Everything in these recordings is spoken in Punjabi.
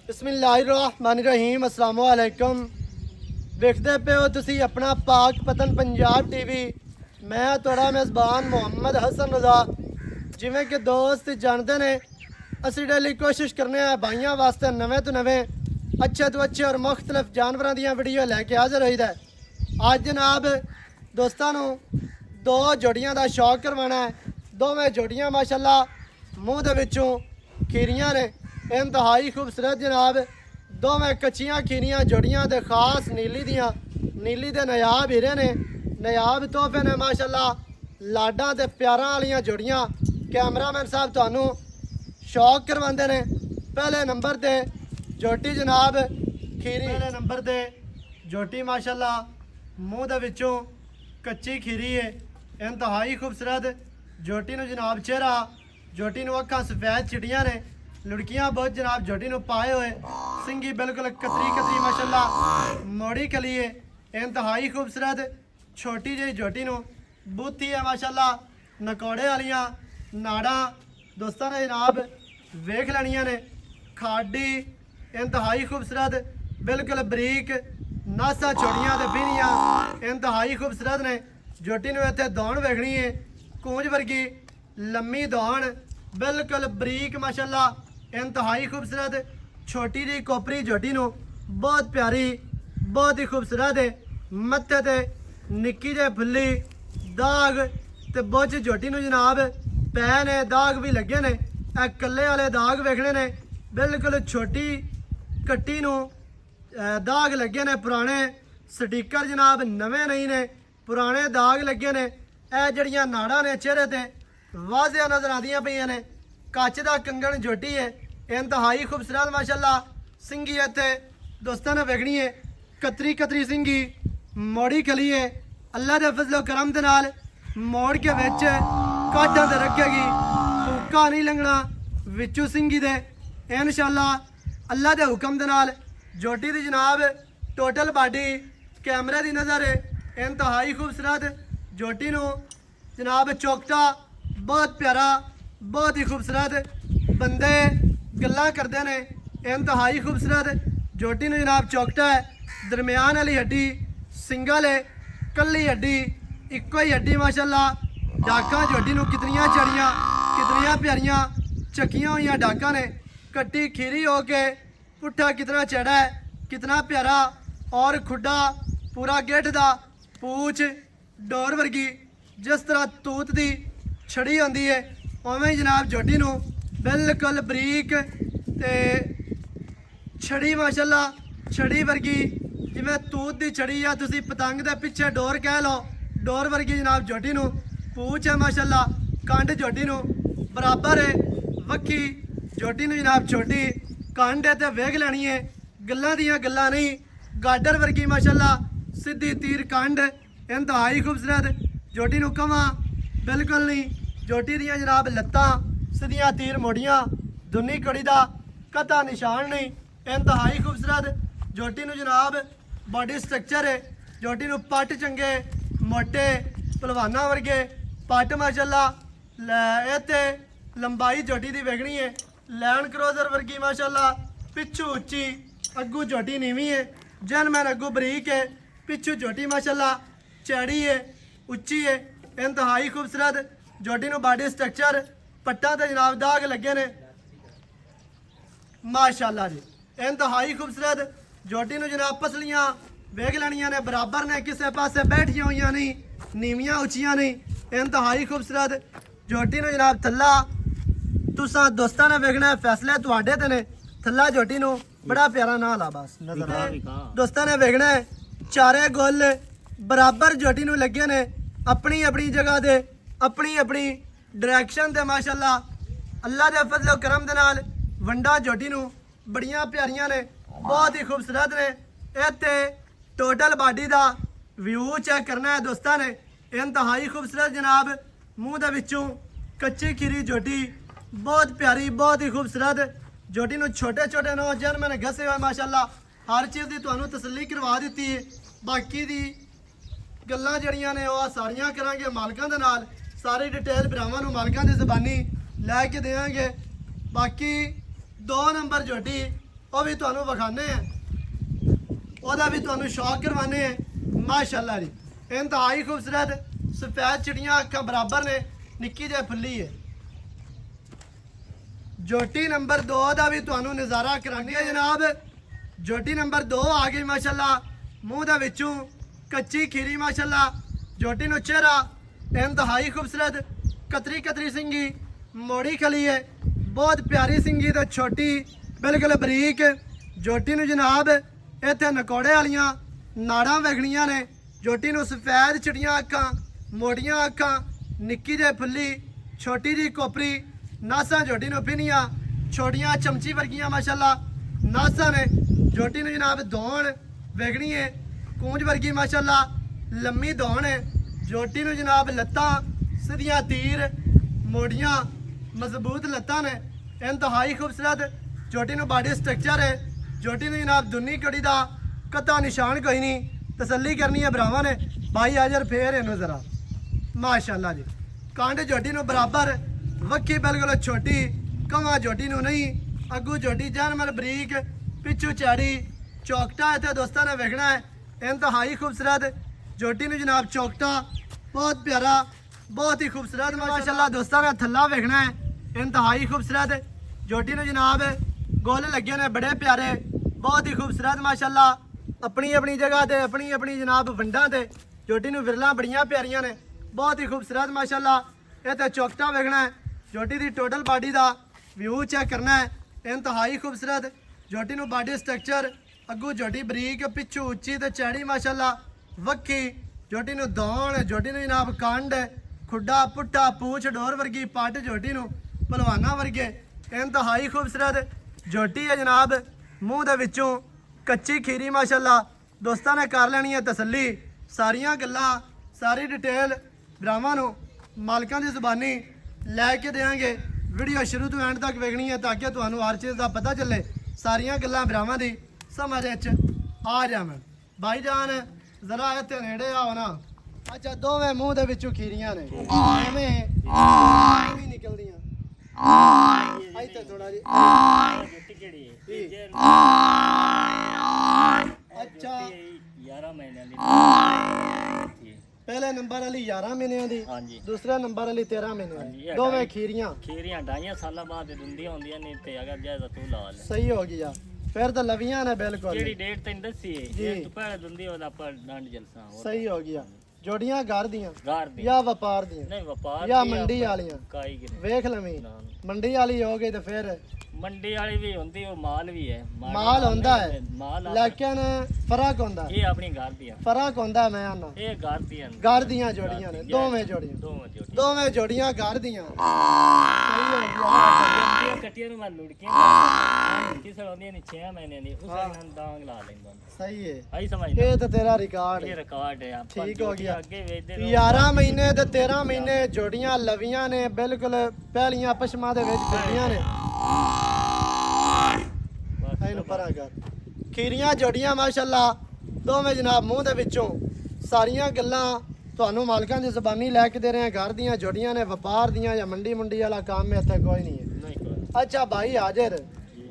बिस्मिल्लाहिर्रहमानिर्रहीम अस्सलाम वालेकुम। वेखदे पे हो तुसी अपना पाक पतन पंजाब टीवी। मैं थोड़ा मेज़बान मोहम्मद हसन रज़ा। जिमें कि दोस्त जानते ने असी डेली कोशिश करने भाइयों वास्ते नवे तो नवे अच्छे तो अच्छे और मुख्तलिफ जानवरों दी वीडियो लैके हाजिर होईदा। अज जनाब दोस्तों दो जोड़ियां का शौक करवाना है। दोवें जोड़ियां माशाल्लाह मूँह दे विचों खीरियां ने इंतहाई खूबसूरत जनाब। दोवें कच्चियां खीरियां जोड़ियां दे खास नीली दे नायाब हीरे ने, नायाब तोहफे ने माशाल्लाह। लाडा ते प्यारां वालियां जोड़ियां कैमरामैन साहब तुहानू शौक करवाते ने। पहले नंबर ते जोटी जनाब खीरी, पहले नंबर ते जोटी माशाल्लाह मूँह दे विचों कच्ची खीरी है, इंतहाई खूबसूरत जोटी नू जनाब चेहरा, जोटी नू अखां सफेद चिटियां ने, लुड़कियां बहुत जनाब जोटी नू पाए हुए, सिंगी बिल्कुल कतरी माशाल्लाह, मोड़ी कली है, इंतहाई खूबसूरत छोटी जी जोटी नू बूथी है माशाल्लाह। नकौड़े वालियां नाड़ा दोस्तों ने जनाब वेख लैनियां ने। खाडी इंतहाई खूबसूरत बिल्कुल बरीक नासा छोड़ियां ते बीरियां इंतहाई खूबसूरत ने। जोटी नू इत्थे दौड़ वेखनी है, कूंज वर्गी लम्मी दौड़ बिल्कुल बरीक माशाल्लाह, इंतहाई खूबसूरत छोटी जी कोपरी जोटी नू बहुत प्यारी बहुत ही खूबसूरत है। मत्थे ते निक्की जे फुल्ली दाग ते बुझ जोटी नू जनाब पै ने, दाग भी लगे ने, कल्ले वाले दाग वेखने ने। बिल्कुल छोटी कट्टी नू दाग लगे ने, पुराने स्टिकर जनाब नवे नहीं ने, पुराने दाग लगे ने। ए जड़ियां नाड़ा ने चेहरे ते वाजिया नजर आदियां पईयां ने। कच दा कंगन जोटी है, इंतहाई खूबसूरत माशाल्लाह। सिंगी इत्थे दोस्तों ने वेखनी है, कतरी सिंगी मोड़ी खली है। अल्लाह दे फजलो करम दे नाल मोड़ के विच काटां ते रखेगी, भूका नहीं लंघना विचू सिंगी दे इंशाअल्लाह अल्लाह दे हुक्म दे नाल। जोटी दी जनाब टोटल बाडी कैमरे दी नज़र है, इंतहाई खूबसूरत जोटी नू जनाब चौकटा बहुत प्यारा बहुत ही खूबसूरत बंदे गल्लां करते हैं। इंतहाई खूबसूरत जोटी नू जनाब चौकटा है, दरम्यान वाली हड्डी सिंगल है, कल्ली हड्डी इक्को ही हड्डी माशाल्लाह। डाकां जोटी नू कितनियां चढ़ियां कितनियां प्यारियां चकियां हुई डाकां ने। कट्टी खीरी हो के पुट्ठा कितना चढ़ा है, कितना प्यारा और खुड्डा पूरा गेठ दा, पूछ डोर वर्गी जिस तरह तूत दी छड़ी आती है उवें ही जनाब जोटी नू बिल्कुल बरीक ते छड़ी माशाल्लाह, छड़ी वर्गी जिवें तूत दी छड़ी या तुसी पतंग दे पिछे डोर कह लो, डोर वर्गी जनाब जोटी नू पूछ है माशाल्लाह। कंड जोटी नू बराबर है, वक्की जोटी नू जनाब छोटी कंड है ते वेख लैनी है, गल्लां दियां गल्लां नहीं। गाडर वर्गी माशाल्लाह सीधी तीर कंड इंतहाई खूबसूरत जोटी नू कवां बिल्कुल नहीं। जोटी दियां जनाब लत्तां सीधियां तीर मोड़ियां, दुनी कड़ी दा कता निशान नहीं, इंतहाई खूबसूरत जोटी नू जनाब बॉडी स्ट्रक्चर है। जोटी नू पट चंगे मोटे पलवाना वर्गे पट माशाल्लाह। इत्थे लंबाई जोटी दी वेखनी है, लैंड क्रोजर वर्गी माशाल्लाह, पिछू उच्ची अग्गू जोटी नीवी है, जनमैन अग्गू बरीक है, पिछू जोटी माशाल्लाह चैड़ी है उच्ची है, इंतहाई खूबसूरत जोटी नू बॉडी स्ट्रक्चर पट्टा ते जनाब दाग लगे ने माशाल्लाह जी, इंतहाई खूबसूरत जोटी नू जनाब पसलियां वेख लैनियां ने, बराबर ने, किसी पासे बैठियां हुई नहीं, नीवियां उचियां नहीं, इंतहाई खूबसूरत जोटी नू जनाब थल्ला तुसा दोस्तां ने वेखना है, फैसले तुहाडे ते ने। थल्ला जोटी नू बड़ा प्यारा ना ला बस नजर दोस्तां ने वेखना है, चारे गोल बराबर जोटी नू लगे ने, अपनी अपनी जगह दे अपनी अपनी डायरेक्शन दे माशाल्लाह। अल्लाह दे फजलो करम दे नाल वंडा जोटी नू बड़ियां प्यारियां ने, बहुत ही खूबसूरत ने। इत्थे टोटल बाडी दा व्यू चेक करना है दोस्तां ने, इंतहाई खूबसूरत जनाब मूँह दे विचों कच्ची खीरी जोटी बहुत प्यारी बहुत ही खूबसूरत जोटी नू छोटे छोटे नौजवान मैंने घसे हुए माशाल्लाह। हर चीज़ की तुहानू तसल्ली करवा दी है, बाकी दी गल्लां जड़ियां ने वह सारियां करांगे मालकां दे नाल, सारी डिटेल भरावां नू मालकां दी ज़बानी लैके देंगे। बाकी 2 नंबर जोटी ਉਹ ਵੀ ਤੁਹਾਨੂੰ ਵਿਖਾਣੇ ਆ, ਉਹਦਾ ਵੀ ਤੁਹਾਨੂੰ ਸ਼ੌਕ ਕਰਵਾਣੇ ਆ। ਮਾਸ਼ਾਅੱਲਾ ਜੀ ਇੰਤਹਾਈ ਖੂਬਸੂਰਤ ਸਫੈਦ ਚਿੜੀਆਂ ਅੱਖਾਂ ਬਰਾਬਰ ਨੇ, ਨਿੱਕੀ ਜਿਹੀ ਫੁੱਲੀ ਹੈ। ਜੋਟੀ ਨੰਬਰ 2 ਦਾ ਵੀ ਤੁਹਾਨੂੰ ਨਜ਼ਾਰਾ ਕਰਾਂਗੇ ਜਨਾਬ। ਜੋਟੀ ਨੰਬਰ 2 ਆ ਗਈ ਮਾਸ਼ਾਅੱਲਾ, ਮੂੰਹ ਦੇ ਵਿੱਚੋਂ ਕੱਚੀ ਖੀਰੀ ਮਾਸ਼ਾਅੱਲਾ। ਜੋਟੀ ਨੂੰ ਚਿਹਰਾ ਇੰਤਹਾਈ ਖੂਬਸੂਰਤ, ਕਤਰੀ ਕਤਰੀ ਸਿੰਗੀ, ਮੋੜੀ ਖਲੀ ਹੈ, ਬਹੁਤ ਪਿਆਰੀ ਸਿੰਗੀ ਤੇ ਛੋਟੀ ਬਿਲਕੁਲ ਬਰੀਕ। ਜੋਟੀ ਨੂੰ ਜਨਾਬ ਇੱਥੇ ਨਕੌੜੇ ਵਾਲੀਆਂ ਨਾੜਾਂ ਵੇਖਣੀਆਂ ਨੇ। ਜੋਟੀ ਨੂੰ ਸਫੈਦ ਚਿੜੀਆਂ ਅੱਖਾਂ, ਮੋਟੀਆਂ ਅੱਖਾਂ, ਨਿੱਕੀ ਜਿਹੀ ਫੁੱਲੀ, ਛੋਟੀ ਜਿਹੀ ਕੋਪਰੀ ਨਾਸਾਂ। ਜੋਟੀ ਨੂੰ ਪਿੰਨੀਆਂ ਛੋਟੀਆਂ ਚਮਚੀ ਵਰਗੀਆਂ ਮਾਸ਼ਾਅੱਲਾ ਨਾਸਾਂ ਨੇ। ਜੋਟੀ ਨੂੰ ਜਨਾਬ ਦੌਣ ਵੇਖਣੀ ਹੈ, ਕੂੰਜ ਵਰਗੀ ਮਾਸ਼ਾਅੱਲਾ ਲੰਮੀ ਦੌਣ ਹੈ। ਜੋਟੀ ਨੂੰ ਜਨਾਬ ਲੱਤਾਂ ਸਿੱਧੀਆਂ ਤੀਰ, ਮੋੜੀਆਂ ਮਜ਼ਬੂਤ ਲੱਤਾਂ ਨੇ, ਇੰਤਹਾਈ ਖੂਬਸੂਰਤ। ਜੋਟੀ ਨੂੰ ਬਾਡੀ ਸਟਰਕਚਰ ਹੈ। ਜੋਟੀ ਨੂੰ ਜਨਾਬ ਦੁੰਨੀ ਕੜੀ ਦਾ ਕਤਾ ਨਿਸ਼ਾਨ ਕੋਈ ਨਹੀਂ। ਤਸੱਲੀ ਕਰਨੀ ਹੈ ਭਰਾਵਾਂ ਨੇ। ਭਾਈ ਹਾਜ਼ਰ ਫੇਰ ਇਹਨੂੰ ਜ਼ਰਾ ਮਾਸ਼ਾਅੱਲਾ ਜੀ। ਕਾਂਡ ਜੋਟੀ ਨੂੰ ਬਰਾਬਰ, ਵੱਖੀ ਬਿਲਕੁਲ ਛੋਟੀ, ਕਵਾਂ ਜੋਟੀ ਨੂੰ ਨਹੀਂ। ਅੱਗੂ ਜੋਟੀ ਜਾਨਮਰ ਬਰੀਕ, ਪਿੱਛੂ ਚਾੜੀ ਚੌਕਟਾ ਇੱਥੇ ਦੋਸਤਾਂ ਨੇ ਵੇਖਣਾ ਹੈ, ਇੰਤਹਾਈ ਖੂਬਸੂਰਤ। ਜੋਟੀ ਨੂੰ ਜਨਾਬ ਚੌਕਟਾ ਬਹੁਤ ਪਿਆਰਾ, ਬਹੁਤ ਹੀ ਖੂਬਸੂਰਤ ਮਾਸ਼ਾਅੱਲਾ ਦੋਸਤਾਂ ਨੇ ਥੱਲਾ ਵੇਖਣਾ ਹੈ, ਇੰਤਹਾਈ ਖੂਬਸੂਰਤ। ਜੋਟੀ ਨੂੰ ਜਨਾਬ ਗੋਲ ਲੱਗੇ ਨੇ ਬੜੇ ਪਿਆਰੇ, ਬਹੁਤ ਹੀ ਖੂਬਸੂਰਤ ਮਾਸ਼ਾਅੱਲਾ। ਆਪਣੀ ਆਪਣੀ ਜਗ੍ਹਾ ਤੇ ਆਪਣੀ ਆਪਣੀ ਜਨਾਬ ਵੰਡਾਂ ਤੇ ਜੋਟੀ ਨੂੰ ਵਿਰਲਾਂ ਬੜੀਆਂ ਪਿਆਰੀਆਂ ਨੇ, ਬਹੁਤ ਹੀ ਖੂਬਸੂਰਤ ਮਾਸ਼ਾਅੱਲਾ। ਇਹ ਤੇ ਚੌਕਟਾ ਵੇਖਣਾ ਹੈ। ਜੋਟੀ ਦੀ ਟੋਟਲ ਬਾਡੀ ਦਾ ਵਿਊ ਚੈੱਕ ਕਰਨਾ ਹੈ, ਇੰਤਹਾਈ ਖੂਬਸੂਰਤ। ਜੋਟੀ ਨੂੰ ਬਾਡੀ ਸਟਰਕਚਰ, ਅੱਗੂ ਜੋਟੀ ਬਰੀਕ, ਪਿੱਛੂ ਉੱਚੀ ਤੇ ਚੈੜੀ ਮਾਸ਼ਾਅੱਲਾ ਵੱਖੀ। ਜੋਟੀ ਨੂੰ ਦੌਣ, ਜੋਟੀ ਨੂੰ ਜਨਾਬ ਕੰਡ, ਖੁੱਡਾ ਪੁੱਠਾ, ਪੂਛ ਡੋਰ ਵਰਗੀ ਪੱਟ, ਜੋਟੀ ਨੂੰ ਭਲਵਾਨਾਂ ਵਰਗੇ, ਇੰਤਹਾਈ ਖੂਬਸੂਰਤ ਜੋਟੀ ਹੈ ਜਨਾਬ। ਮੂੰਹ ਦੇ ਵਿੱਚੋਂ ਕੱਚੀ ਖੀਰੀ ਮਾਸ਼ਾਅੱਲਾ ਦੋਸਤਾਂ ਨੇ ਕਰ ਲੈਣੀ ਹੈ ਤਸੱਲੀ। ਸਾਰੀਆਂ ਗੱਲਾਂ, ਸਾਰੀ ਡਿਟੇਲ ਭਰਾਵਾਂ ਨੂੰ ਮਾਲਕਾਂ ਦੀ ਜ਼ੁਬਾਨੀ ਲੈ ਕੇ ਦੇਵਾਂਗੇ। ਵੀਡੀਓ ਸ਼ੁਰੂ ਤੋਂ ਐਂਡ ਤੱਕ ਵੇਖਣੀ ਹੈ ਤਾਂ ਕਿ ਤੁਹਾਨੂੰ ਹਰ ਚੀਜ਼ ਦਾ ਪਤਾ ਚੱਲੇ, ਸਾਰੀਆਂ ਗੱਲਾਂ ਭਰਾਵਾਂ ਦੀ ਸਮਝ ਵਿੱਚ ਆ ਜਾਵਣ। ਭਾਈ ਜਾਨ ਜ਼ਰਾ ਇੱਥੇ ਨੇੜੇ ਆਓ ਨਾ। ਅੱਛਾ ਦੋਵੇਂ ਮੂੰਹ ਦੇ ਵਿੱਚੋਂ ਖੀਰੀਆਂ ਨੇ, ਐਵੇਂ ਵੀ ਨਿਕਲਦੀਆਂ। ਇੱਥੇ ਥੋੜਾ ਜੀ ਅੱਛਾ 11 ਮਹੀਨਿਆਂ ਦੀ ਪਹਿਲੇ ਨੰਬਰ ਵਾਲੀ 11 ਮਹੀਨਿਆਂ ਦੀ, ਹਾਂਜੀ। ਦੂਸਰੇ ਨੰਬਰ ਵਾਲੀ 13 ਮਹੀਨਿਆਂ ਹਾਂਜੀ, ਦੀ, ਇਹ ਦੋਵੇਂ ਢਾਈ- ਖੀਰੀਆਂ। ਖੀਰੀਆਂ 2.5 ਸਾਲਾਂ ਬਾਅਦ ਦਿੰਦੀਆਂ ਹੁੰਦੀਆਂ ਨੇ ਤੇ ਅਗਰ ਜਾਇਦਾ ਤੂੰ ਲਾ ਲੈ। ਸਹੀ ਹੋ ਗਿਆ ਫਿਰ ਤਾਂ ਲਵੀਆਂ ਨੇ ਬਿਲਕੁਲ। ਜਿਹੜੀ ਡੇਟ ਤੈਨੂੰ ਦੱਸੀ ਹੈ ਜੀ। ਜੇ ਤੂੰ ਪਹਿਲੇ ਦਿੰਦੀ ਉਹਦਾ ਪਰ ਡੰਡ ਜਲਸਾ ਹੋਰ ਸਹੀ ਹੋ ਗਿਆ। ਜੋੜੀਆਂ ਘਰ ਦੀਆਂ ਗਾਰ ਦੀ ਜਾਂ ਵਪਾਰ ਦੀਆਂ ਨਹੀਂ ਵਪਾਰ ਜਾਂ ਦੀ ਮੰਡੀ ਆਪਾਂ ਵਾਲੀਆਂ ਕਾਈ ਗਿਰ ਵੇਖ ਲਵੀਂ। ਨਾ, ਨਾ। ਮੰਡੀ ਵਾਲੀ ਹੋ ਗਈ ਤੇ ਫਿਰ ਮੰਡੀ ਵਾਲੀ ਵੀ ਹੁੰਦੀ, ਉਹ ਮਾਲ ਵੀ ਹੈ। ਮਾਲ ਹੁੰਦਾ ਹੈ ਮਾਲ ਲੇਕਿਨ ਫਰਕ ਹੁੰਦਾ, ਇਹ ਆਪਣੀ ਘਰ ਦੀਆਂ, ਫਰਕ ਹੁੰਦਾ। ਮੈਂ ਆਨਾ ਇਹ ਘਰ ਦੀਆਂ ਘਰ ਦੀਆਂ ਜੋੜੀਆਂ ਨੇ, ਦੋਵੇਂ ਜੋੜੀਆਂ, ਦੋਵੇਂ ਜੋੜੀ ਦੋਵੇਂ ਜੋੜੀਆਂ ਘਰ ਦੀਆਂ। ਸਹੀ ਹੋ ਗਿਆ। ਕੱਟੀਆਂ ਨੂੰ ਮੈਂ ਲੁੜਕੀਆਂ ਕਿਸੇ ਹੁੰਦੀਆਂ ਨੇ 6 ਮਹੀਨਿਆਂ ਦੀ ਉਸ ਨਾਲ ਡਾਂਗ ਲਾ ਲੈਂਦਾ। ਸਹੀ ਹੈ, ਆਈ ਸਮਝ ਇਹ ਤਾਂ ਤੇਰਾ ਰਿਕਾਰਡ ਇਹ ਹੈ। ਰਿਕਾਰਡ ਹੈ ਆਪਾਂ ਠੀਕ ਹੋ ਗਿਆ। ਅੱਗੇ ਵੇਚਦੇ ਰਹੋ। 11 ਮਹੀਨੇ ਤੇ 13 ਮਹੀਨੇ ਜੋੜੀਆਂ ਲਵੀਆਂ ਨੇ, ਬਿਲਕੁਲ ਪਹਿਲੀਆਂ ਪਸ਼ਮਾਂ ਦੇ ਵਿੱਚ ਫਿਰਦੀਆਂ ਨੇ। ਇਹਨੂੰ ਪਰਾਂ ਕਰ। ਖੀਰੀਆਂ ਜੋੜੀਆਂ ਮਾਸ਼ਾਅੱਲਾ ਦੋਵੇਂ ਜਨਾਬ ਮੂੰਹ ਦੇ ਵਿੱਚੋਂ ਸਾਰੀਆਂ ਗੱਲਾਂ ਤੁਹਾਨੂੰ ਮਾਲਕਾਂ ਦੀ ਜ਼ੁਬਾਨੀ ਲੈ ਕੇ ਦੇ ਰਹੇ ਆ। ਘਰ ਦੀਆਂ ਜੋੜੀਆਂ ਨੇ, ਵਪਾਰ ਦੀਆਂ ਜਾਂ ਮੰਡੀ ਮੁੰਡੀ ਵਾਲਾ ਕੰਮ ਇੱਥੇ ਕੋਈ ਨਹੀਂ ਹੈ। ਨਹੀਂ ਕੋਈ ਅੱਛਾ ਭਾਈ ਹਾਜ਼ਰ, ਜੀ।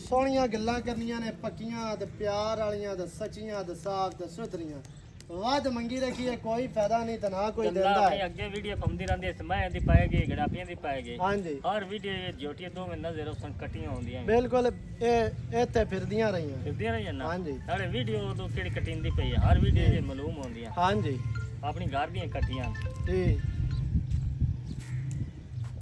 ਸੋਹਣੀਆਂ ਗੱਲਾਂ ਕਰਨੀਆਂ ਨੇ, ਪੱਕੀਆਂ ਤੇ ਪਿਆਰ ਵਾਲੀਆਂ ਤੇ ਸੱਚੀਆਂ ਤੇ ਸਾਫ਼ ਤੇ ਸੁਥਰੀਆਂ। ਵੱਧ ਮੰਗੀ ਰੱਖੀਏ ਕੋਈ ਫਾਇਦਾ ਨਹੀਂ ਤੇ ਨਾ ਕੋਈ ਦਿੰਦਾ ਆਪਣੀ ਹੈ। ਅੱਗੇ ਵੀਡੀਓ ਪਾਉਂਦੀ ਰਹਿੰਦੀ ਇਸ ਮੈਂ ਦੀ ਪਾਏਗੀ ਗੜਾਪੀਆਂ ਦੀ ਪਾਏਗੀ ਹਾਂਜੀ ਹਰ ਵੀਡੀਓ ਜੋਟੀਆਂ ਦੋ ਮੈਂ ਨਜ਼ਰ ਉਸਨ ਕੱਟੀਆਂ ਹੁੰਦੀਆਂ ਬਿਲਕੁਲ, ਇਹ ਇੱਥੇ ਫਿਰਦੀਆਂ ਰਹੀਆਂ। ਫਿਰਦੀਆਂ ਰਹੀਆਂ ਨਾ ਹਾਂਜੀ। ਨਾਲੇ ਵੀਡੀਓ ਤੋਂ ਕਿਹੜੀ ਕਟਿੰਦੀ ਪਈ ਹੈ ਹਰ ਵੀਡੀਓ ਦੇ ਮਾਲੂਮ ਹੁੰਦੀਆਂ ਹਾਂਜੀ ਆਪਣੀ ਘਰ ਦੀਆਂ ਕੱਟੀਆਂ ਜੀ।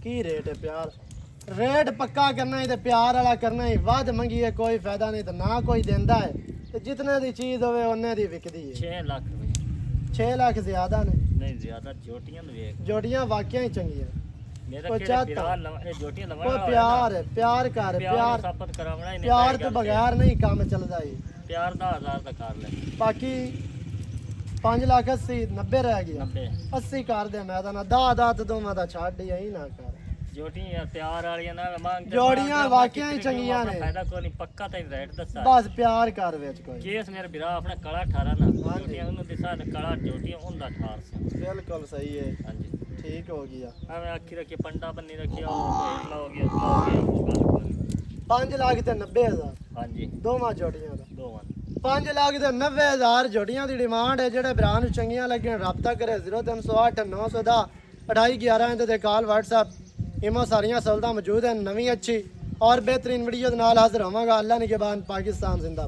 ਕੀ ਰੇਟ ਹੈ ਪਿਆਰ? ਰੇਟ ਪੱਕਾ ਕਰਨਾ ਹੀ ਤੇ ਪਿਆਰ ਵਾਲਾ ਕਰਨਾ ਹੀ। ਵੱਧ ਮੰਗੀਏ ਕੋਈ ਫਾਇਦਾ ਨਹੀਂ ਤੇ ਨਾ ਕੋਈ ਦਿੰਦਾ ਹੈ। ਤੇ ਜਿਤਨੇ ਦੀ ਚੀਜ਼ ਹੋਵੇ ਉਹਨੇ ਦੀ ਵਿਕਦੀ ਹੈ। 6 ਲੱਖ ਰੁਪਏ 6 ਲੱਖ ਜ਼ਿਆਦਾ ਨੇ। ਨਹੀਂ ਜ਼ਿਆਦਾ ਜੋਟੀਆਂ ਨੂੰ ਵੇਖ ਜੋੜੀਆਂ ਵਾਕਿਆ ਹੀ ਚੰਗੀਆਂ। ਮੇਰਾ ਉਹ ਕਿਹੜਾ ਚਾਹਤਾ। ਪਿਆਰ ਲਵਾ ਇਹ ਜੋਟੀਆਂ ਕੋਈ ਲਵਾਉਣਾ ਪਿਆਰ ਹੈ, ਪਿਆਰ ਕਰ, ਪਿਆਰ ਪਿਆਰ ਸਾਬਤ ਕਰਾਉਣਾ ਹੀ ਨਹੀਂ ਪਿਆਰ ਤੋਂ ਬਗੈਰ ਨਹੀਂ ਕੰਮ ਚੱਲਦਾ ਹੀ। ਪਿਆਰ ਦਾ 1000 ਦਾ ਕਰ ਲੈ ਬਾਕੀ 5 ਲੱਖ 80 90 ਰਹਿ ਗਿਆ। 90 80 ਕਰ ਦੇ ਮੈਂ ਤਾਂ ਨਾ 10 ਤੇ ਦੋਵਾਂ ਦਾ ਛੱਡ ਹੀ ਨਾ ਕਰ। ਜੋਟੀਆਂ ਪਿਆਰ ਵਾਲੀਆਂ ਨਾ ਮੰਗ ਜੋੜੀਆਂ ਵਾਕਿਆ ਹੀ ਚੰਗੀਆਂ ਨੇ। ਫਾਇਦਾ ਕੋਈ ਨਹੀਂ ਪੱਕਾ ਤਾਂ ਰੇਟ ਦੱਸਾ ਬਸ ਪਿਆਰ ਕਰ ਵਿੱਚ ਕੋਈ। ਕੇਸ ਮੇਰੇ ਵੀਰਾ ਆਪਣਾ ਕਲਾ 18 ਨਾ ਜੋਟੀਆਂ ਉਹਨੂੰ ਦਿਸਾ ਕਲਾ ਜੋਟੀਆਂ ਉਹਦਾ 18 ਸੀ ਬਿਲਕੁਲ ਸਹੀ ਹੈ, ਹਾਂਜੀ ਠੀਕ ਹੋ ਗਿਆ। ਐਵੇਂ ਆਖੀ ਰੱਖੀ ਪੰਡਾ ਬੰਨੀ ਰੱਖਿਆ ਉਹ ਢੇਲਾ ਹੋ ਗਿਆ ਉਹ ਗੱਲ ਕੋਈ 5,90,000 ਹਾਂਜੀ ਦੋਵਾਂ ਜੋੜੀਆਂ ਦਾ। ਦੋਵਾਂ 5,90,000 ਜੋੜੀਆਂ ਦੀ ਡਿਮਾਂਡ ਹੈ। ਜਿਹੜੇ ਭਰਾ ਨੂੰ ਚੰਗੀਆਂ ਲੱਗਣ ਰਾਬਤਾ ਕਰੇ 0308 910 2811 ਇਹਦੇ ਤੇ ਕਾਲ WhatsApp ਇਮੋ ਸਾਰੀਆਂ ਸਹੂਲਤਾਂ ਮੌਜੂਦ ਹਨ। ਨਵੀਂ ਅੱਛੀ ਔਰ बेहतरीन वीडियो ਦੇ ਨਾਲ ਹਾਜ਼ਰ ਹੋਵਾਂਗਾ। ਅੱਲਾ ਨਿਗਹਿਬਾਨ, ਪਾਕਿस्तान जिंदाबाद।